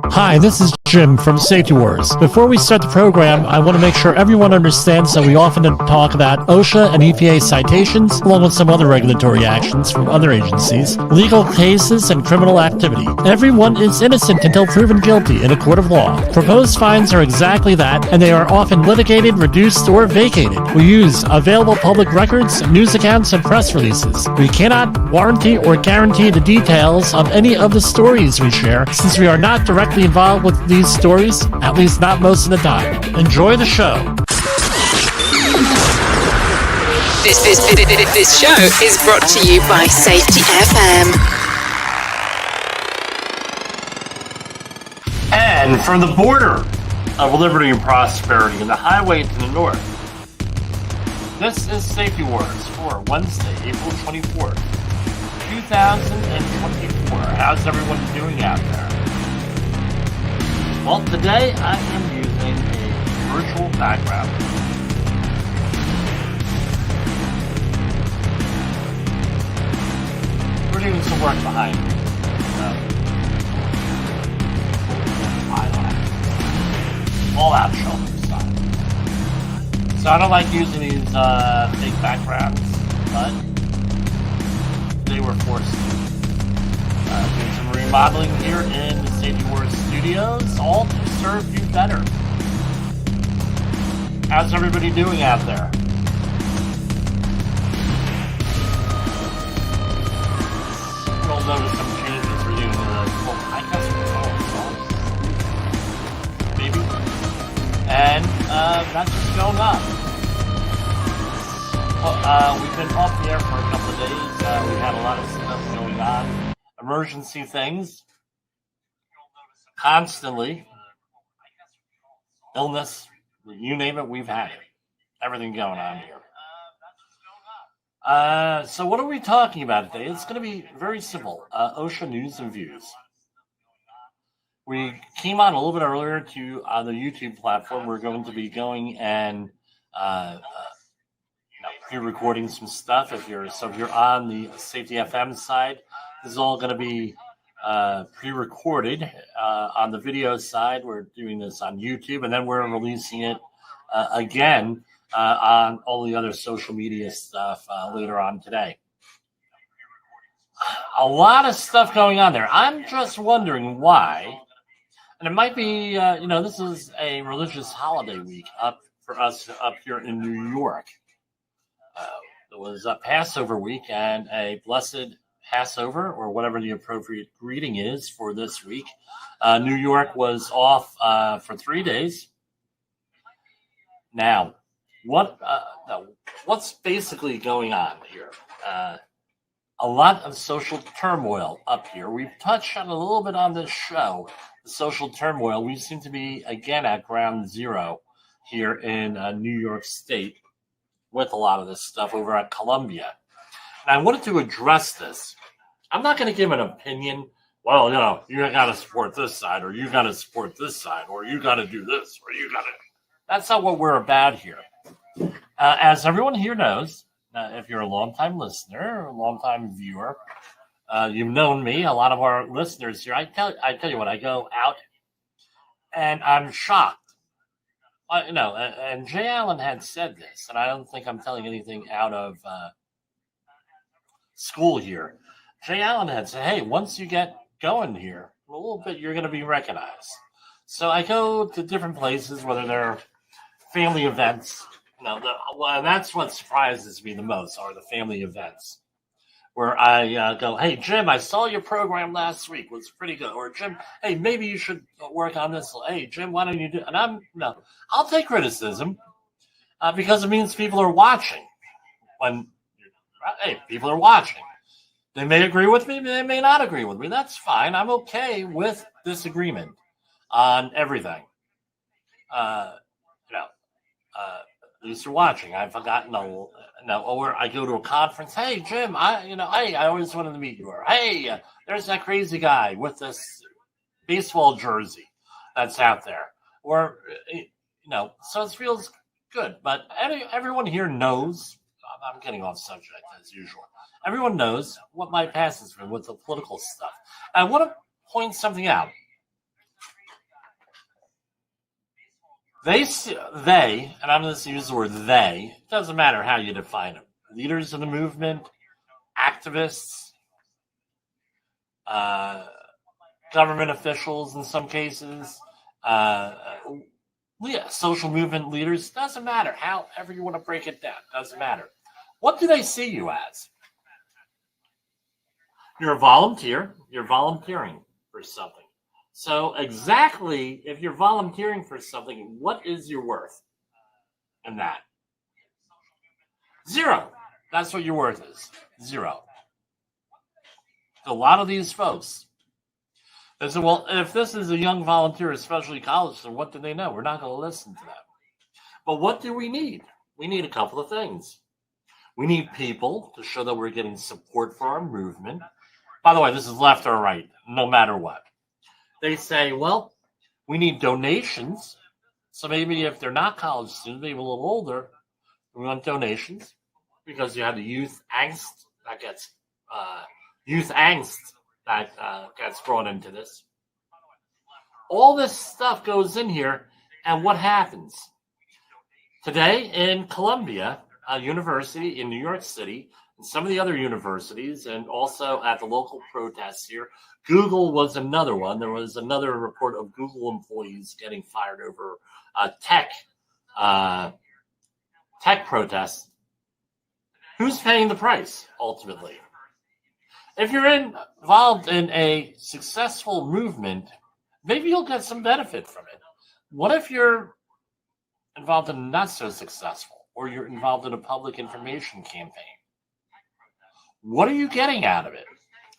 Hi, this is Jim from Safety Wars. Before we start the program, I want to make sure everyone understands that we often talk about OSHA and EPA citations, along with some other regulatory actions from other agencies, legal cases, and criminal activity. Everyone is innocent until proven guilty in a court of law. Proposed fines are exactly that, and they are often litigated, reduced, or vacated. We use available public records, news accounts, and press releases. We cannot warranty or guarantee the details of any of the stories we share, since we are not directly involved with these stories, at least not most of the time. Enjoy the show. This show is brought to you by Safety FM. And from the border of liberty and prosperity and the highway to the north, this is Safety Wars for Wednesday, April 24th, 2024. How's everyone doing out there? Well, today I am using a virtual background. We're doing some work behind me. All out shoulder style. So I don't like using these fake backgrounds, but they were forced to. Doing some remodeling here in the Safety Wars studios, all to serve you better. How's everybody doing out there? You'll notice some changes. We're doing the full high-cuts control, maybe. And that's what's going on. Well, we've been off the air for a couple of days. We had a lot of stuff going on. Emergency things, constantly, illness, you name it, we've had it. Everything going on here. So what are we talking about today? It's going to be very simple. OSHA News and Views. We came on a little bit earlier to the YouTube platform. We're going to be going and pre-recording some stuff. If you're on the Safety FM side, this is all going to be pre-recorded. On the video side, we're doing this on YouTube, and then we're releasing it again on all the other social media stuff later on today. A lot of stuff going on there. I'm just wondering why, and it might be, this is a religious holiday week up for us up here in New York. It was a Passover week and a blessed Passover, or whatever the appropriate greeting is for this week. New York was off for 3 days. Now, what's basically going on here? A lot of social turmoil up here. We've touched on a little bit on this show, the social turmoil. We seem to be, again, at ground zero here in New York State with a lot of this stuff over at Columbia. And I wanted to address this. I'm not going to give an opinion. Well, you got to support this side, or you got to support this side, or you got to do this, or you got to. That's not what we're about here. As everyone here knows, if you're a longtime listener, a longtime viewer, you've known me. A lot of our listeners here. I tell you what. I go out, and I'm shocked. And Jayallen had said this, and I don't think I'm telling anything out of school here. Jayallen had said, hey, once you get going here, a little bit, you're going to be recognized. So I go to different places, whether they're family events. That's what surprises me the most, are the family events, where I go, hey, Jim, I saw your program last week. It was pretty good. Or, Jim, hey, maybe you should work on this. Hey, Jim, why don't you do it? And I'll take criticism because it means people are watching. People are watching. They may agree with me, they may not agree with me. That's fine. I'm okay with disagreement on everything. At least you're watching. I've forgotten. Or I go to a conference. Hey, Jim, I always wanted to meet you. Or, hey, there's that crazy guy with this baseball jersey that's out there. Or, so it feels good. But everyone here knows. I'm getting off subject as usual. Everyone knows what my past has been with the political stuff. I want to point something out. They, and I'm going to use the word they, it doesn't matter how you define them, leaders of the movement, activists, government officials in some cases, social movement leaders, doesn't matter, however you want to break it down, doesn't matter. What do they see you as? You're a volunteer, you're volunteering for something. So exactly, if you're volunteering for something, what is your worth in that? Zero. That's what your worth is. Zero. A lot of these folks, they say, well, if this is a young volunteer, especially college, then what do they know? We're not going to listen to them. But what do we need? We need a couple of things. We need people to show that we're getting support for our movement. By the way, this is left or right, no matter what. They say, well, we need donations. So maybe if they're not college students, maybe a little older, we want donations because you have the youth angst that gets brought into this. All this stuff goes in here, and what happens? Today in Columbia University in New York City, and some of the other universities, and also at the local protests here, Google was another one. There was another report of Google employees getting fired over tech protests. Who's paying the price, ultimately? If you're involved in a successful movement, maybe you'll get some benefit from it. What if you're involved in not so successful, or you're involved in a public information campaign? What are you getting out of it?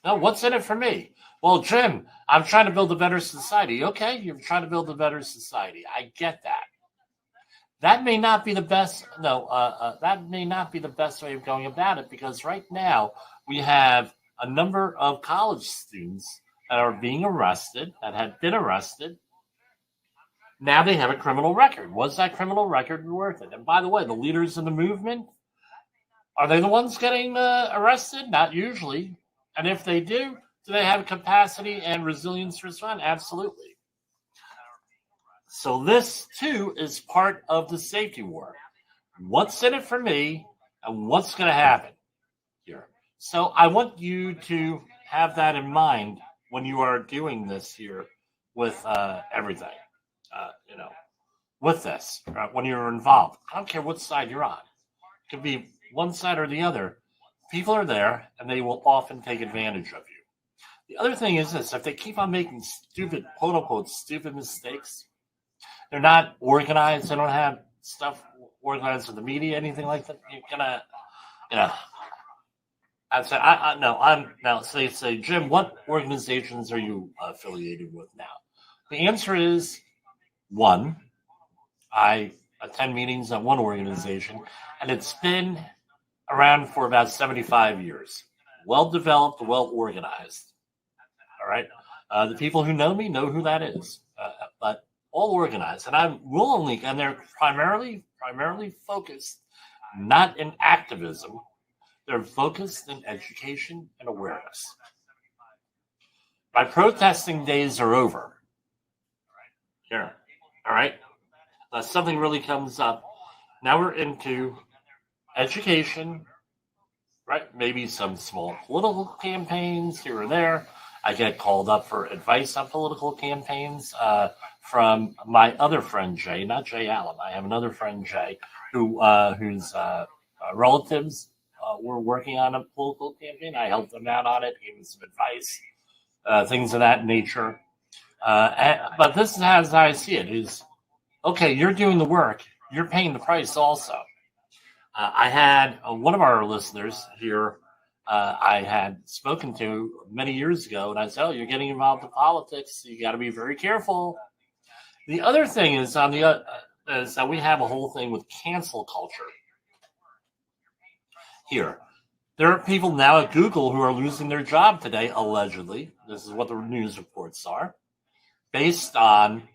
Now, what's in it for me? Well, Jim, I'm trying to build a better society. Okay, you're trying to build a better society. I get that. That may not be the best. That may not be the best way of going about it, because right now we have a number of college students that are being arrested, that have been arrested. Now they have a criminal record. Was that criminal record worth it? And by the way, the leaders in the movement, are they the ones getting arrested? Not usually. And if they do they have capacity and resilience to respond? Absolutely. So this, too, is part of the safety war. What's in it for me, and what's going to happen here? So I want you to have that in mind when you are doing this here with everything, with this, right? When you're involved. I don't care what side you're on. It could be one side or the other. People are there, and they will often take advantage of you. The other thing is this: if they keep on making stupid, quote-unquote, stupid mistakes, they're not organized, they don't have stuff organized with the media, anything like that, you're gonna, I'd say, so they say, Jim, what organizations are you affiliated with now? The answer is one. I attend meetings at one organization, and it's been around for about 75 years. Well-developed, well-organized. All right? The people who know me know who that is. But all organized. And they're primarily focused not in activism. They're focused in education and awareness. My protesting days are over. Here. All right? Something really comes up. Now we're into education, right? Maybe some small political campaigns here or there. I get called up for advice on political campaigns from my other friend Jay, not Jayallen. I have another friend Jay whose relatives were working on a political campaign. I helped them out on it, gave them some advice, things of that nature. But this is as I see it: is okay. You're doing the work. You're paying the price also. I had one of our listeners here. I had spoken to many years ago, and I said, "Oh, you're getting involved in politics. So you got to be very careful." The other thing is is that we have a whole thing with cancel culture. Here, there are people now at Google who are losing their job today, allegedly. This is what the news reports are, based on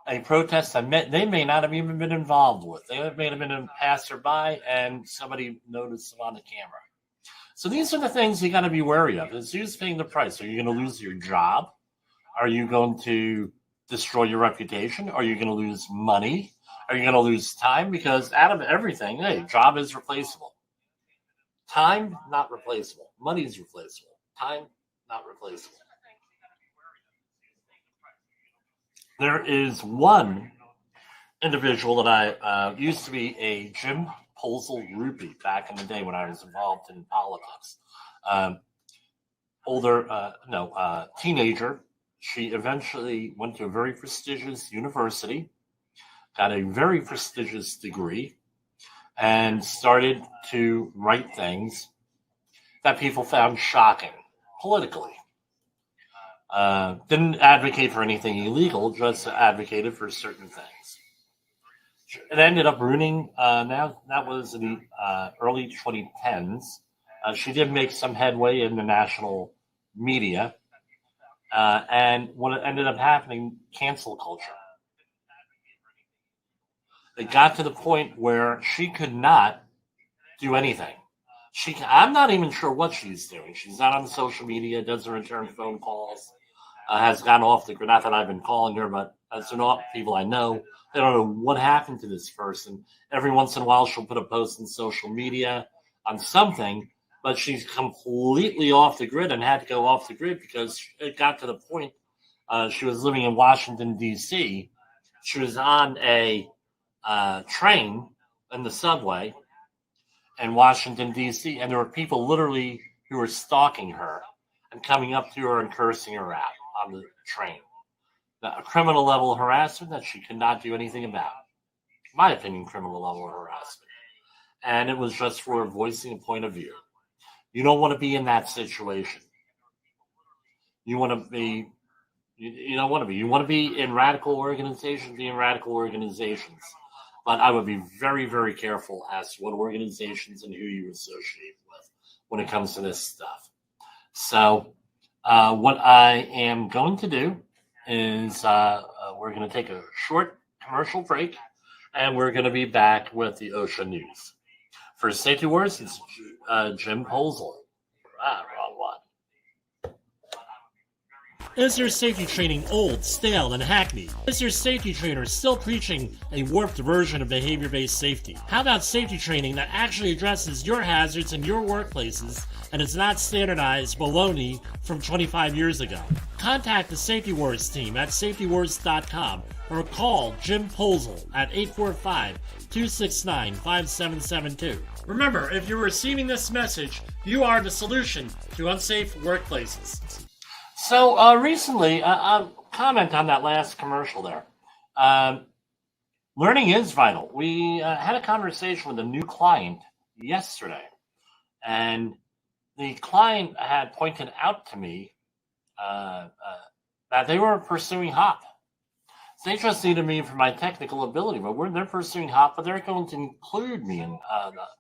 a protest that they may not have even been involved with. They may have been a passerby, and somebody noticed them on the camera. So these are the things you got to be wary of. Is who's paying the price? Are you going to lose your job? Are you going to destroy your reputation? Are you going to lose money? Are you going to lose time? Because out of everything, hey, job is replaceable. Time, not replaceable. Money is replaceable. Time, not replaceable. There is one individual that I used to be a Jimpoesl groupie back in the day when I was involved in politics. Teenager. She eventually went to a very prestigious university, got a very prestigious degree, and started to write things that people found shocking politically. Didn't advocate for anything illegal, just advocated for certain things. It ended up ruining, now that was in the early 2010s. She did make some headway in the national media. And what ended up happening, cancel culture. It got to the point where she could not do anything. I'm not even sure what she's doing. She's not on social media, doesn't return phone calls, has gone off the grid. Not that I've been calling her, but as enough people I know, they don't know what happened to this person. Every once in a while, she'll put a post on social media on something, but she's completely off the grid and had to go off the grid because it got to the point she was living in Washington, D.C. She was on a train in the subway in Washington, D.C., and there were people literally who were stalking her and coming up to her and cursing her out on the train. A criminal level harassment that she could not do anything about. In my opinion, criminal level harassment. And it was just for voicing a point of view. You don't want to be in that situation. You want to be, you don't want to be. You want to be in radical organizations, be in radical organizations. But I would be very, very careful as to what organizations and who you associate with when it comes to this stuff. So what I am going to do is we're going to take a short commercial break, and we're going to be back with the OSHA News. For Safety Wars, it's Jimpoesl. Wrong one. Is your safety training old, stale, and hackneyed? Is your safety trainer still preaching a warped version of behavior-based safety? How about safety training that actually addresses your hazards in your workplaces and is not standardized baloney from 25 years ago? Contact the Safety Wars team at safetywars.com or call Jimpoesl at 845-269-5772. Remember, if you're receiving this message, you are the solution to unsafe workplaces. So recently, comment on that last commercial there. Learning is vital. We had a conversation with a new client yesterday, and the client had pointed out to me that they were pursuing HOP. It's interesting to me for my technical ability, but they're pursuing HOP, but they're going to include me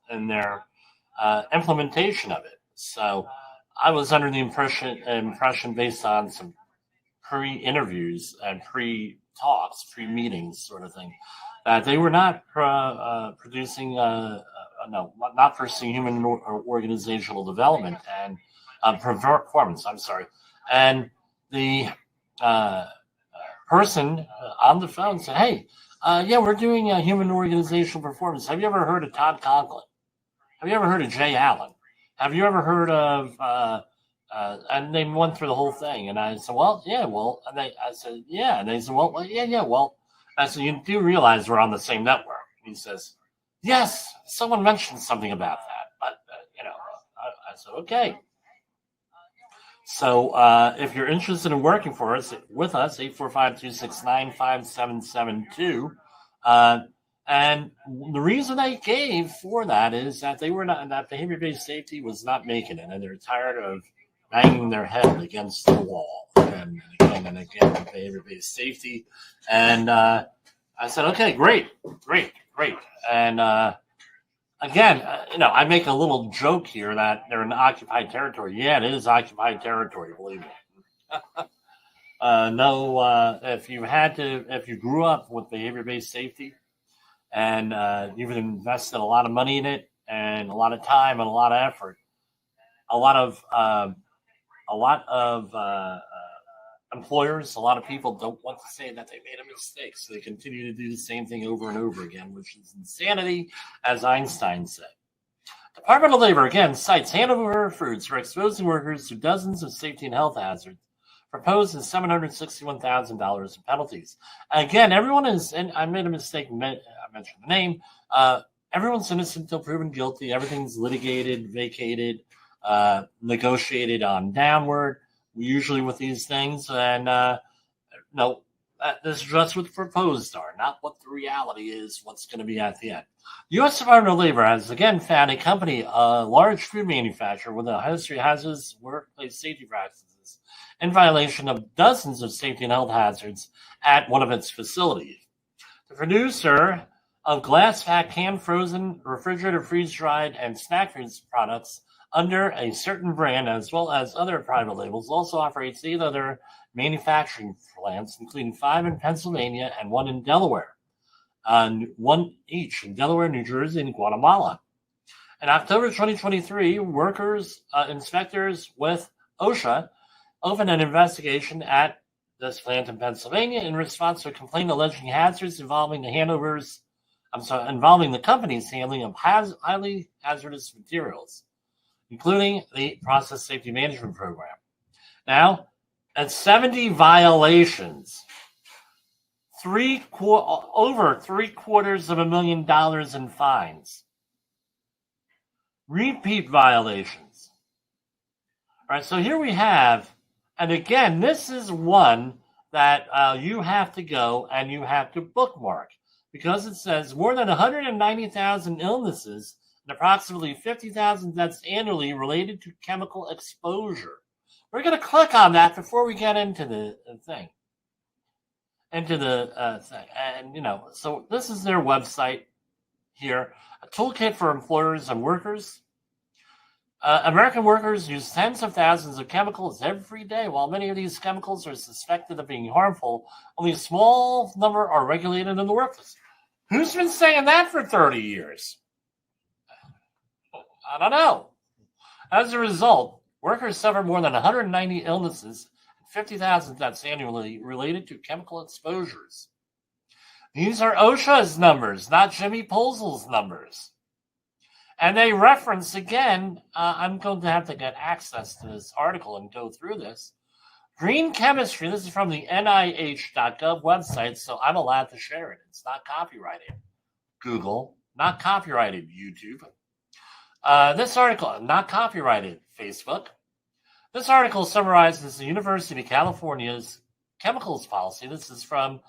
in their implementation of it. So I was under the impression based on some pre-interviews and pre-talks, pre-meetings sort of thing, that they were not not pursuing human or organizational development and performance. I'm sorry. And the person on the phone said, "Hey, we're doing human organizational performance. Have you ever heard of Todd Conklin? Have you ever heard of Jayallen? Have you ever heard of?" And they went through the whole thing, and I said, "Well, yeah, well." And I said, "Yeah," and they said, "Well, yeah, well." I said, "You do realize we're on the same network?" He says, "Yes, someone mentioned something about that, but I said, "Okay." So if you're interested in working with us, 845-269-5772. And the reason they gave for that is that they were not, that behavior-based safety was not making it, and they're tired of banging their head against the wall again and again with behavior-based safety. And I said, "Okay, great. And again, I make a little joke here that they're in occupied territory. Yeah, it is occupied territory, believe me. If you grew up with behavior-based safety and you've invested a lot of money in it and a lot of time and a lot of effort, a lot of employers, a lot of people don't want to say that they made a mistake, so they continue to do the same thing over and over again, which is insanity, as Einstein said. Department of Labor, again, cites Hanover Foods for exposing workers to dozens of safety and health hazards, proposes $761,000 in penalties. Again, everyone is, and I made a mistake, I mentioned the name, everyone's innocent until proven guilty. Everything's litigated, vacated, negotiated on downward, usually with these things. And no, this is just what the proposed are, not what the reality is, what's going to be at the end. The U.S. Department of Labor has again found a company, a large food manufacturer with a history of hazardous workplace safety practices in violation of dozens of safety and health hazards at one of its facilities. The producer of glass pack, canned, frozen, refrigerated, freeze-dried, and snack foods products under a certain brand, as well as other private labels, also operates 8 other manufacturing plants, including 5 in Pennsylvania and 1 in Delaware, 1 each in Delaware, New Jersey, and Guatemala. In October 2023, inspectors with OSHA opened an investigation at this plant in Pennsylvania in response to a complaint alleging hazards involving the company's handling of highly hazardous materials, including the Process Safety Management Program. Now, at 70 violations, over $750,000 in fines, repeat violations. All right, so here we have, and again, this is one that you have to go and you have to bookmark, because it says more than 190,000 illnesses and approximately 50,000 deaths annually related to chemical exposure. We're going to click on that before we get into the thing. And, so this is their website here, a toolkit for employers and workers. American workers use tens of thousands of chemicals every day. While many of these chemicals are suspected of being harmful, only a small number are regulated in the workplace. Who's been saying that for 30 years? I don't know. As a result, workers suffer more than 190 illnesses and 50,000 deaths annually related to chemical exposures. These are OSHA's numbers, not Jimpoesl's numbers. And they reference, again, I'm going to have to get access to this article and go through this. Green chemistry, this is from the NIH.gov website, so I'm allowed to share it. It's not copyrighted. Google, not copyrighted. YouTube. This article, not copyrighted. Facebook. This article summarizes the University of California's chemicals policy. This is from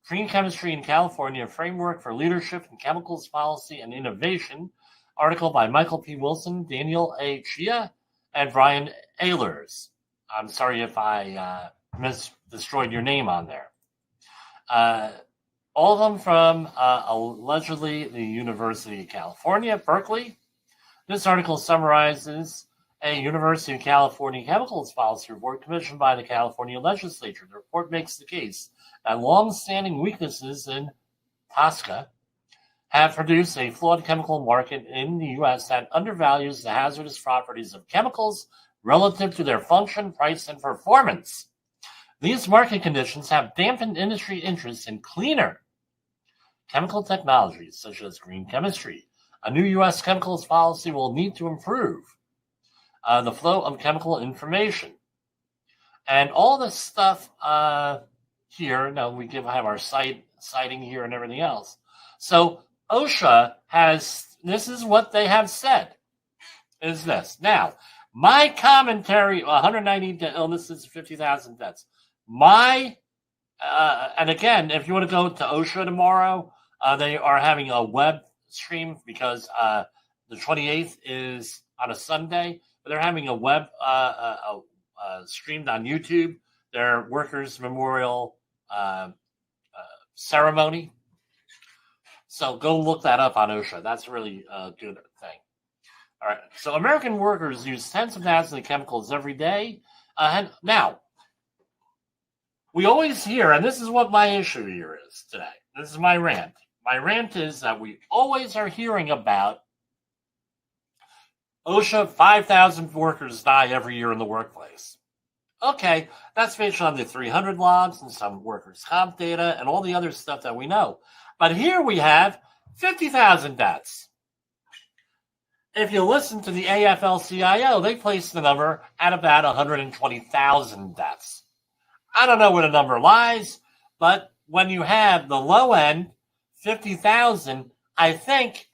Green Chemistry in California, a Framework for Leadership in Chemicals Policy and Innovation, article by Michael P. Wilson, Daniel A. Chia, and Brian Ehlers. I'm sorry if I destroyed your name on there. All of them from allegedly the University of California, Berkeley. This article summarizes a University of California chemicals policy report commissioned by the California legislature. The report makes the case that long-standing weaknesses in TSCA have produced a flawed chemical market in the U.S. that undervalues the hazardous properties of chemicals relative to their function, price, and performance. These market conditions have dampened industry interest in cleaner chemical technologies, such as green chemistry. A new U.S. chemicals policy will need to improve the flow of chemical information. And all this stuff here, now we have our citing here and everything else. So OSHA this is what they have said, is this. Now, my commentary, 190 illnesses, 50,000 deaths. And again, if you want to go to OSHA tomorrow, they are having a web stream because the 28th is on a Sunday, but they're having a web streamed on YouTube, their Workers' Memorial ceremony. So go look that up on OSHA. That's a really good thing. All right. So American workers use tens of thousands of chemicals every day. And now, we always hear, and this is what my issue here is today. This is my rant. My rant is that we always are hearing about OSHA, 5,000 workers die every year in the workplace. Okay, that's based on the 300 logs and some workers' comp data and all the other stuff that we know. But here we have 50,000 deaths. If you listen to the AFL-CIO, they placed the number at about 120,000 deaths. I don't know where the number lies, but when you have the low end, 50,000, I think,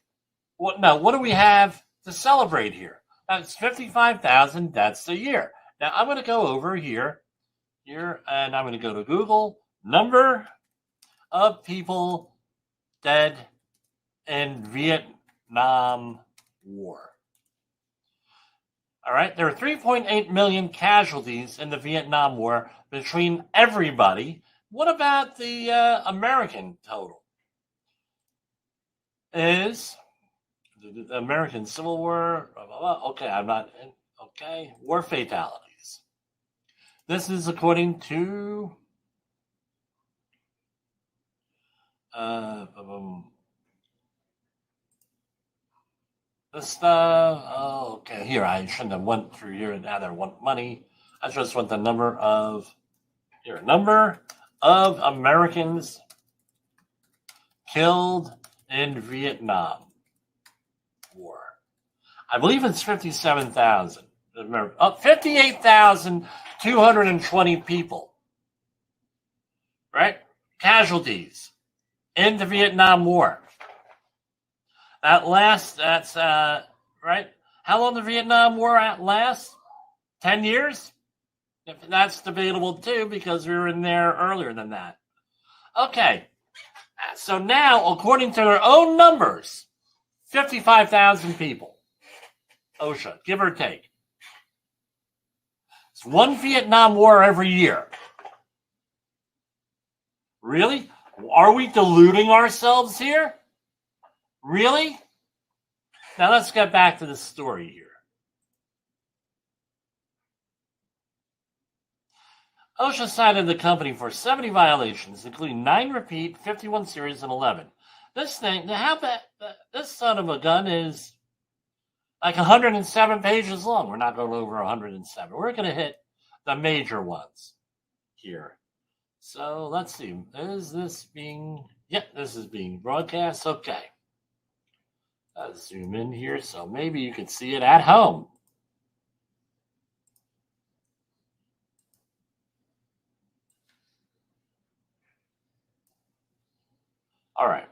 what do we have to celebrate here? That's 55,000 deaths a year. Now, I'm going to go over here, and I'm going to go to Google, number of people dead in Vietnam War. All right, there are 3.8 million casualties in the Vietnam War between everybody. What about the American total? Is the American Civil War? Blah, blah, blah. Okay, I'm not in. Okay, war fatalities. This is according to this stuff. Oh, okay. Here, I shouldn't have went through here. Now they want money. I just want the number of Americans killed in Vietnam War. I believe it's 57,000. 58,220 people. Right? Casualties in the Vietnam War. That's right? How long did the Vietnam War last? 10 years? That's debatable too, because we were in there earlier than that. Okay. So now, according to their own numbers, 55,000 people. OSHA, give or take. It's one Vietnam War every year. Really? Are we deluding ourselves here? Really? Now let's get back to the story here. OSHA cited the company for 70 violations, including 9 repeat, 51 series, and 11. This thing, this son of a gun is like 107 pages long. We're not going over 107. We're going to hit the major ones here. So let's see. Is this being... Yep, this is being broadcast. Okay. I'll zoom in here so maybe you can see it at home. All right.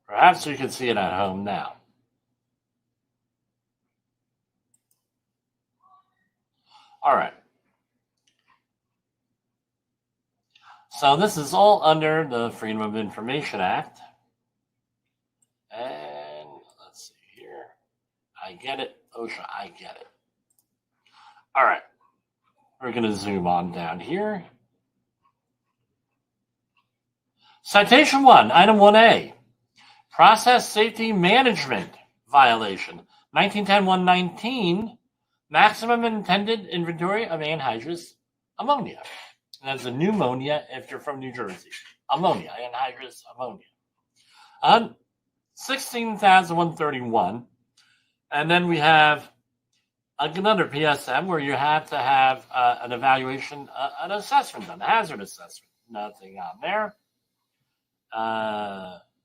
Perhaps you can see it at home now. All right. So this is all under the Freedom of Information Act. And let's see here. I get it. OSHA, I get it. All right. We're going to zoom on down here. Citation 1, Item 1A. Process Safety Management Violation. 1910-119. Maximum intended inventory of anhydrous ammonia. And that's a pneumonia if you're from New Jersey. Ammonia, anhydrous ammonia. 16,131. And then we have another PSM where you have to have an evaluation, an assessment done, a hazard assessment. Nothing on there.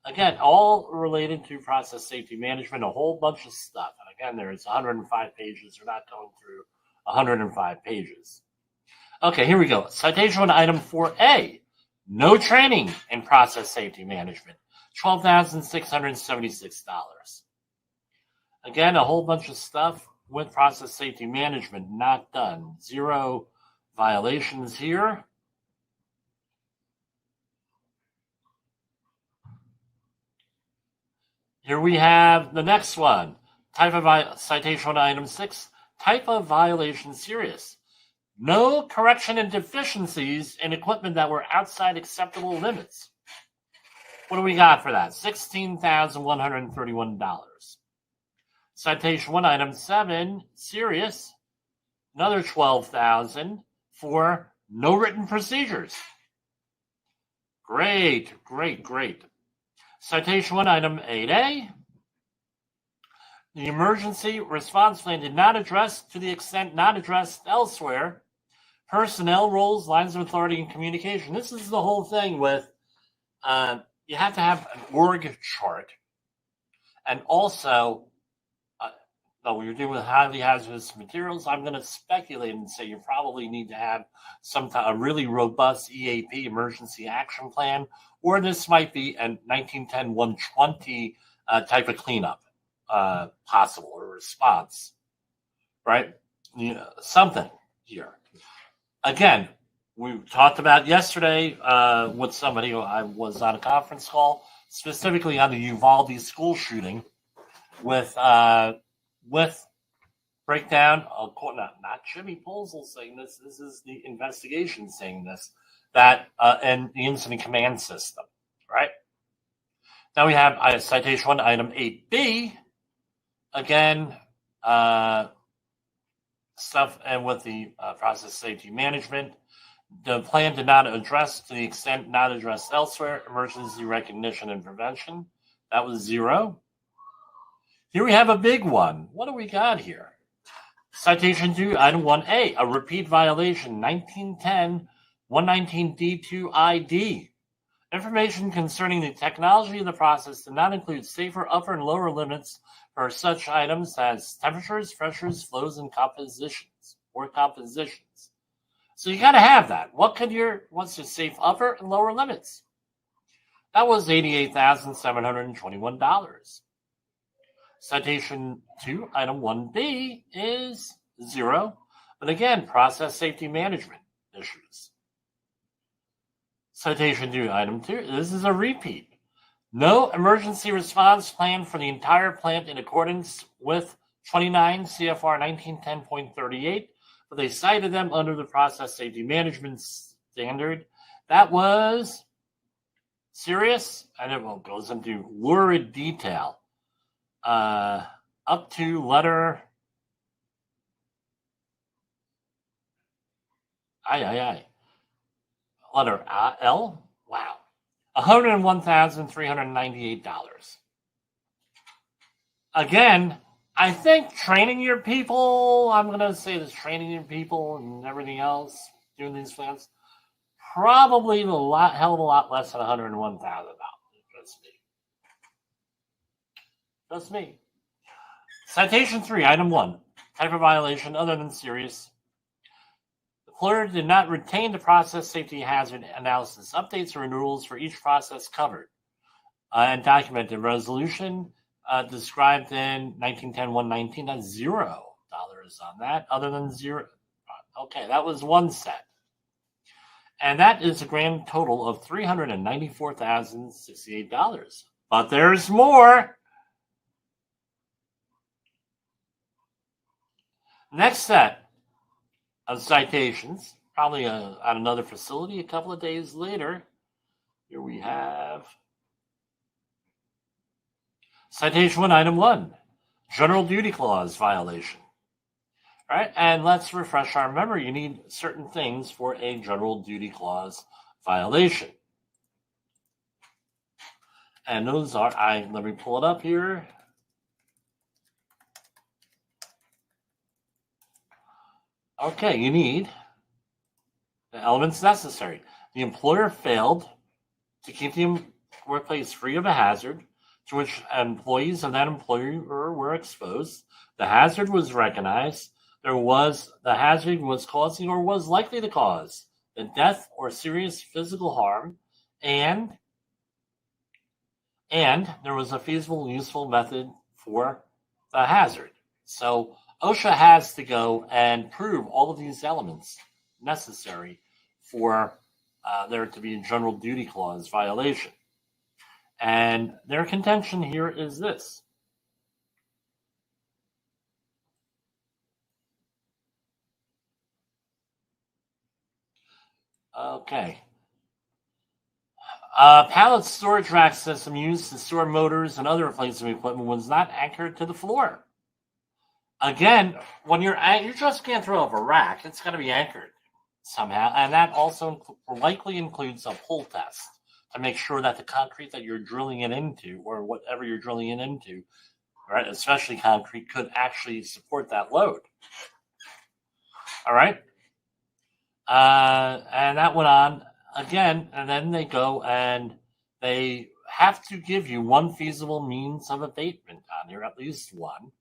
Again, all related to process safety management, a whole bunch of stuff. And again, there's 105 pages. We're not going through 105 pages. Okay, here we go. Citation 1, Item 4A. No training in process safety management. $12,676. Again, a whole bunch of stuff with process safety management not done. 0 violations here. Here we have the next one. Type of citation 1, Item 6. Type of violation serious. No correction and deficiencies in equipment that were outside acceptable limits. What do we got for that? $16,131. Citation 1, Item 7, serious. Another $12,000 for no written procedures. Great. Citation 1, Item 8A. The emergency response plan did not address, to the extent not addressed elsewhere, personnel roles, lines of authority, and communication. This is the whole thing with you have to have an org chart. And also, when you're dealing with highly hazardous materials, I'm going to speculate and say you probably need to have a really robust EAP, emergency action plan, or this might be a 1910-120 type of cleanup possible, or response, right? Something here. Again, we talked about yesterday with somebody who I was on a conference call, specifically on the Uvalde school shooting, with breakdown. Not Jimpoesl saying this. This is the investigation saying this. That and the incident command system, right? Now we have citation 1, item 8B. Again, stuff and with the process safety management. The plan did not address, to the extent not addressed elsewhere, emergency recognition and prevention. That was 0. Here we have a big one. What do we got here? Citation 2, item 1A, a repeat violation, 1910-119D2ID. Information concerning the technology of the process did not include safer upper and lower limits for such items as temperatures, pressures, flows, and compositions. So you got to have that. What's the safe upper and lower limits? That was $88,721. Citation 2, item 1B is 0. But again, process safety management issues. Citation 2, item 2, this is a repeat. No emergency response plan for the entire plant in accordance with 29 CFR 1910.38, but they cited them under the process safety management standard. That was serious, and it goes into lurid detail. Up to letter letter L. Wow, $101,398. Again, I think training your people. I'm gonna say this: training your people and everything else, doing these plans, probably hell of a lot less than $101,000. Just me. Citation 3, item 1. Type of violation other than serious. The employer did not retain the process safety hazard analysis updates or renewals for each process covered and documented. Resolution described in 1910-119. That's $0 on that, other than 0. Okay, that was one set. And that is a grand total of $394,068. But there's more. Next set of citations, probably at another facility a couple of days later. Here we have citation 1, item 1, general duty clause violation. All right, and let's refresh our memory. You need certain things for a general duty clause violation. And those are, let me pull it up here. Okay, you need the elements necessary. The employer failed to keep the workplace free of a hazard to which employees of that employer were exposed. The hazard was recognized. The hazard was causing or was likely to cause the death or serious physical harm, and there was a feasible and useful method for the hazard. So OSHA has to go and prove all of these elements necessary for there to be a general duty clause violation. And their contention here is this. Okay. Pallet storage rack system used to store motors and other replacement equipment was not anchored to the floor. Again, when you just can't throw up a rack, it's got to be anchored somehow, and that also likely includes a pull test to make sure that the concrete that you're drilling it into, or whatever you're drilling it into, right, especially concrete, could actually support that load. All right. And that went on again, and then they go and they have to give you one feasible means of abatement on here, at least one,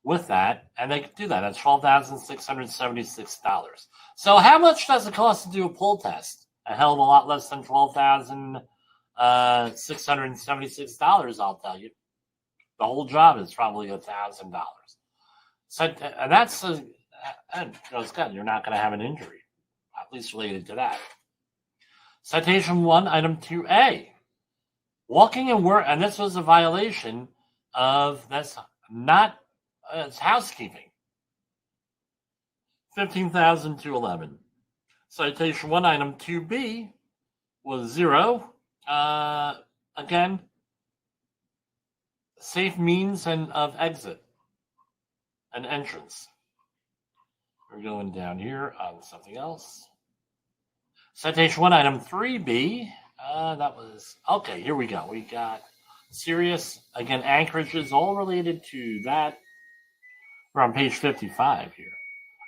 with that, and they could do that. That's $12,676. So how much does it cost to do a pull test? A hell of a lot less than $12,676, I'll tell you. The whole job is probably $1,000. So, and that's and goes good. You're not going to have an injury, at least related to that. Citation 1, item 2A. Walking and work, and this was a violation of that's not it's housekeeping. 15,211. Citation 1, item 2B was 0. Again, safe means and of exit and entrance. We're going down here on something else. Citation 1, item 3B. That was okay. Here we go. We got serious again anchorages, all related to that. We're on page 55 here.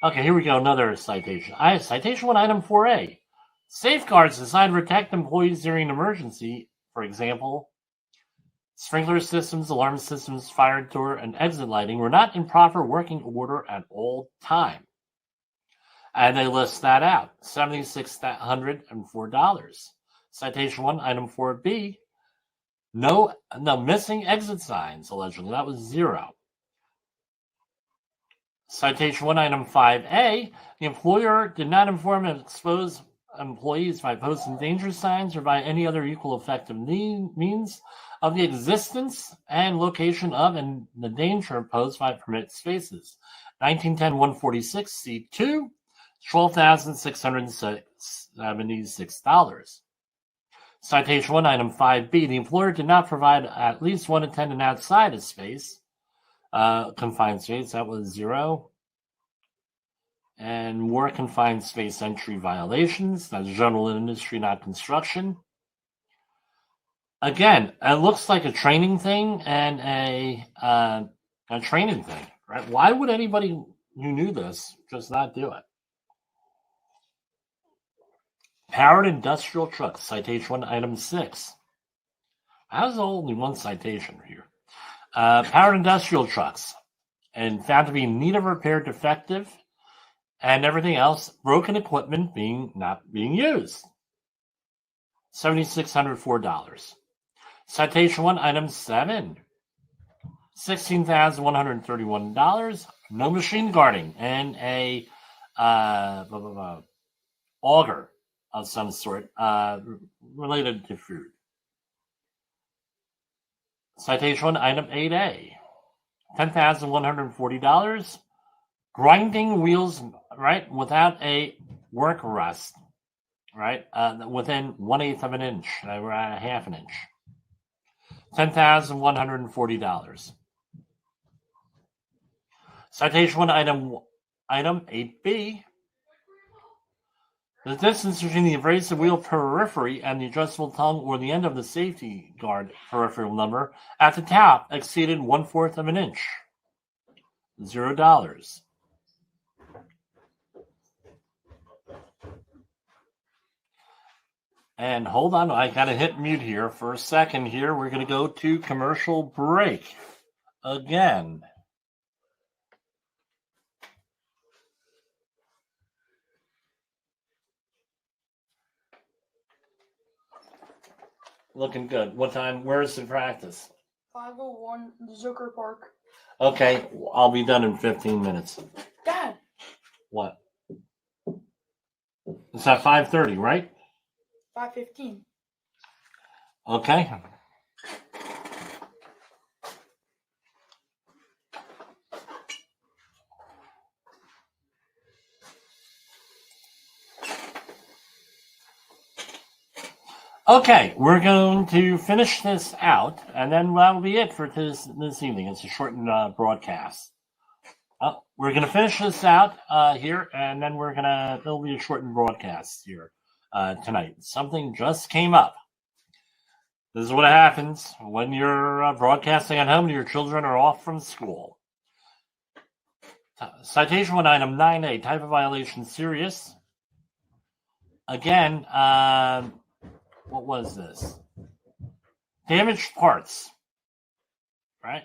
Okay, here we go. Another citation. Citation 1, item 4A. Safeguards designed to protect employees during an emergency, for example, sprinkler systems, alarm systems, fire door, and exit lighting, were not in proper working order at all time. And they list that out. $7,604. Citation 1, item 4B. No missing exit signs, allegedly. That was 0. Citation 1, item 5A. The employer did not inform and expose employees by posting danger signs or by any other equal effective means of the existence and location of and the danger posed by permitted spaces. 1910-146 C2, $12,676. Citation 1, item 5B. The employer did not provide at least one attendant outside a space, confined space. That was 0. And more confined space entry violations. That's general industry, not construction. Again, it looks like a training thing and a training thing, right? Why would anybody who knew this just not do it? Powered industrial trucks, citation 1, item 6. How's only one citation here? Powered industrial trucks, and found to be in need of repair, defective, and everything else, broken equipment not being used. $7,604. Citation 1, item 7. $16,131. No machine guarding and a auger of some sort related to food. Citation 1, item 8A. $10,140. Grinding wheels, right, without a work rest, right, within 1/8 of an inch, or a half an inch. $10,140. Citation 1, item 8B. The distance between the abrasive wheel periphery and the adjustable tongue or the end of the safety guard peripheral number at the top exceeded 1/4 of an inch. $0. And hold on, I gotta hit mute here for a second here. We're gonna go to commercial break again. Looking good. What time? Where is the practice? 501 Zucker Park. Okay, I'll be done in 15 minutes. Dad. What? It's at 5:30, right? 5:15. Okay. Okay, we're going to finish this out, and then that'll be it for this evening. It's a shortened broadcast. We're going to finish this out here, and then it'll be a shortened broadcast here tonight. Something just came up. This is what happens when you're broadcasting at home and your children are off from school. Citation 1, item 9A, type of violation serious. again, what was this? Damaged parts, right?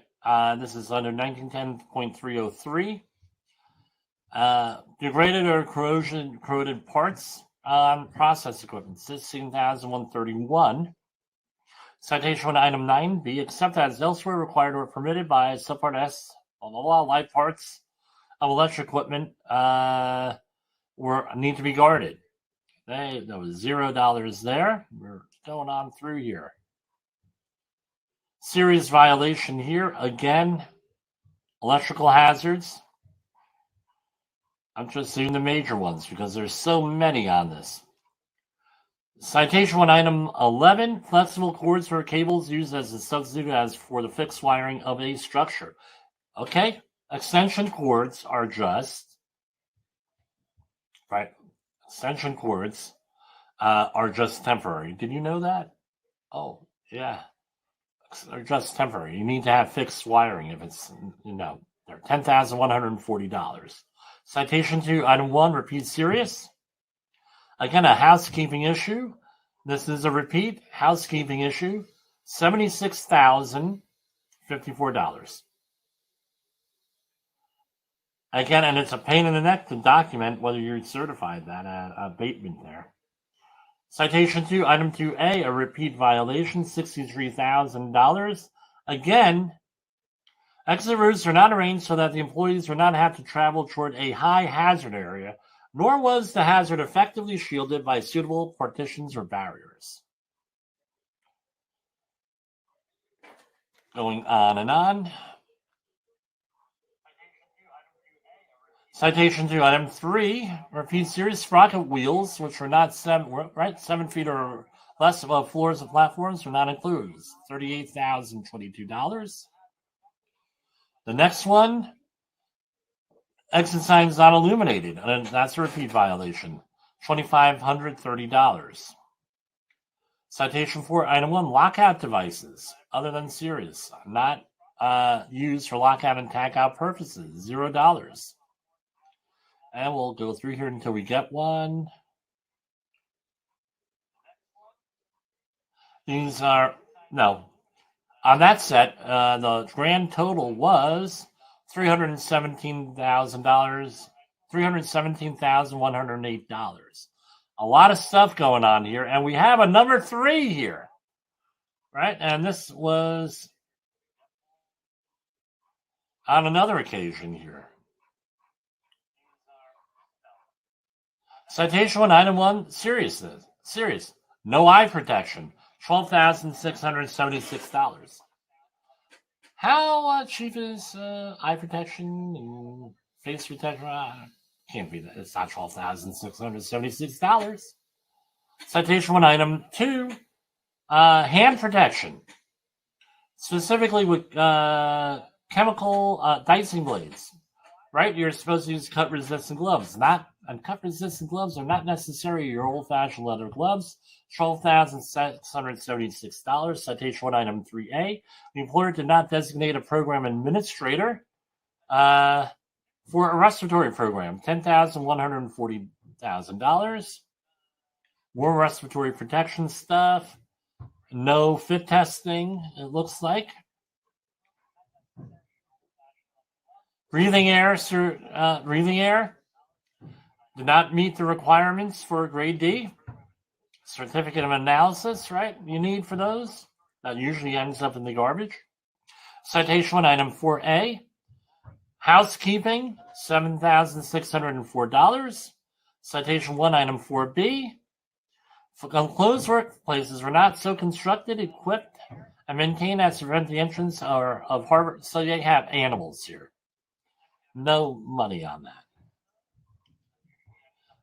This is under 1910.303. Degraded or corroded parts on process equipment, 16,131. Citation 1, item 9B, except as elsewhere required or permitted by subpart S, blah, blah, blah, light parts of electric equipment need to be guarded. There was $0 there. We're going on through here. Serious violation here. Again, electrical hazards. I'm just seeing the major ones because there's so many on this. Citation 1, item 11, flexible cords or cables used as a substitute as for the fixed wiring of a structure. Okay, extension cords are just, right, extension cords are just temporary. Did you know that? Oh, yeah. They're just temporary. You need to have fixed wiring if it's, they're $10,140. Citation 2, item 1, repeat serious. Again, a housekeeping issue. This is a repeat housekeeping issue. $76,054. Again, and it's a pain in the neck to document whether you're certified that abatement there. Citation 2, item 2A, a repeat violation, $63,000. Again, exit routes are not arranged so that the employees do not have to travel toward a high hazard area, nor was the hazard effectively shielded by suitable partitions or barriers. Going on and on. Citation 2, item 3, repeat serious sprocket wheels, which were not 7 feet or less above floors of platforms, were not included. $38,022. The next one, exit signs not illuminated, and that's a repeat violation. $2,530. Citation 4, item 1, lockout devices, other than serious, not used for lockout and tagout purposes, $0. And we'll go through here until we get one. These are, no. On that set, the grand total was $317,108. A lot of stuff going on here. And we have a number 3 here, right? And this was on another occasion here. Citation 1, item 1, serious. No eye protection, $12,676. How cheap is eye protection and face protection? Can't be that. It's not $12,676. Citation 1, item 2, hand protection, specifically with chemical dicing blades. Right? You're supposed to use cut-resistant gloves. And cut-resistant gloves are not necessarily your old-fashioned leather gloves. $12,676. Citation 1, item 3A. The employer did not designate a program administrator for a respiratory program. $10,140,000. More respiratory protection stuff. No fit testing, it looks like. Breathing air did not meet the requirements for grade D. Certificate of analysis, right? You need for those. That usually ends up in the garbage. Citation 1, item 4A. Housekeeping, $7,604. Citation 1, item 4B. Enclosed workplaces were not so constructed, equipped, and maintained as to prevent the entrance of harbor. So they have animals here. No money on that.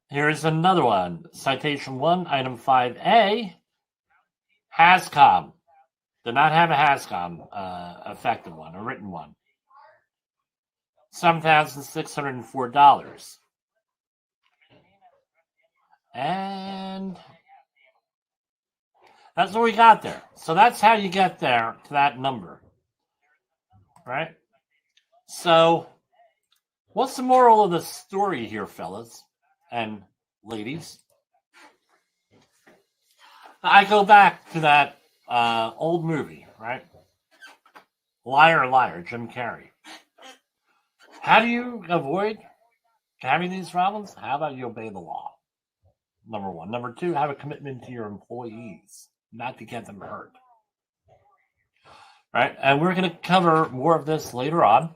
Here's another one. Citation 1, item 5A. HASCOM. Did not have a HASCOM effective one, a written one. $7,604. And that's what we got there. So that's how you get there to that number. Right? So what's the moral of the story here, fellas and ladies? I go back to that old movie, right? Liar, Liar, Jim Carrey. How do you avoid having these problems? How about you obey the law? Number one. Number two, have a commitment to your employees, not to get them hurt. Right? And we're going to cover more of this later on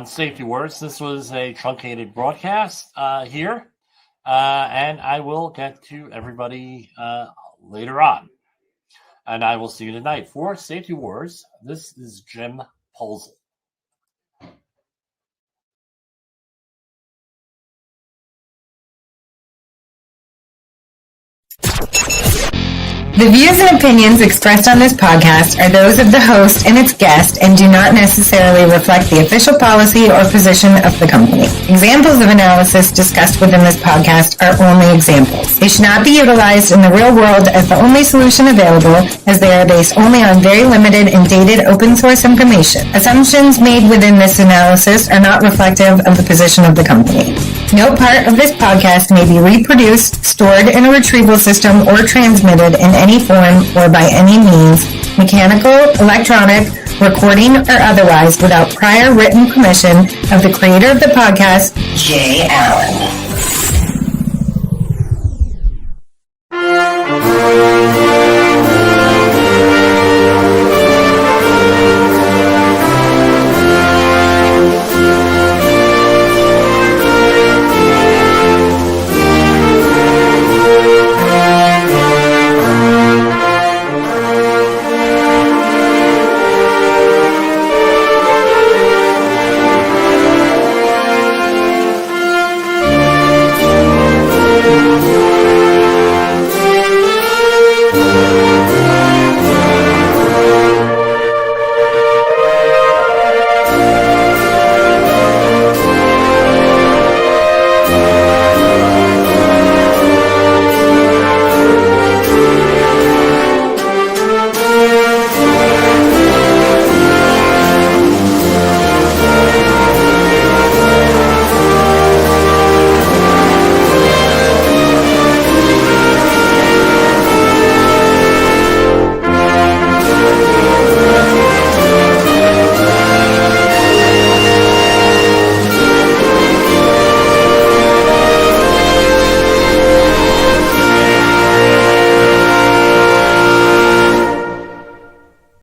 Safety Wars. This was a truncated broadcast here, and I will get to everybody later on. And I will see you tonight for Safety Wars. This is Jimpoesl. The views and opinions expressed on this podcast are those of the host and its guest and do not necessarily reflect the official policy or position of the company. Examples of analysis discussed within this podcast are only examples. They should not be utilized in the real world as the only solution available, as they are based only on very limited and dated open source information. Assumptions made within this analysis are not reflective of the position of the company. No part of this podcast may be reproduced, stored in a retrieval system, or transmitted in any form or by any means, mechanical, electronic, recording, or otherwise, without prior written permission of the creator of the podcast, Jayallen.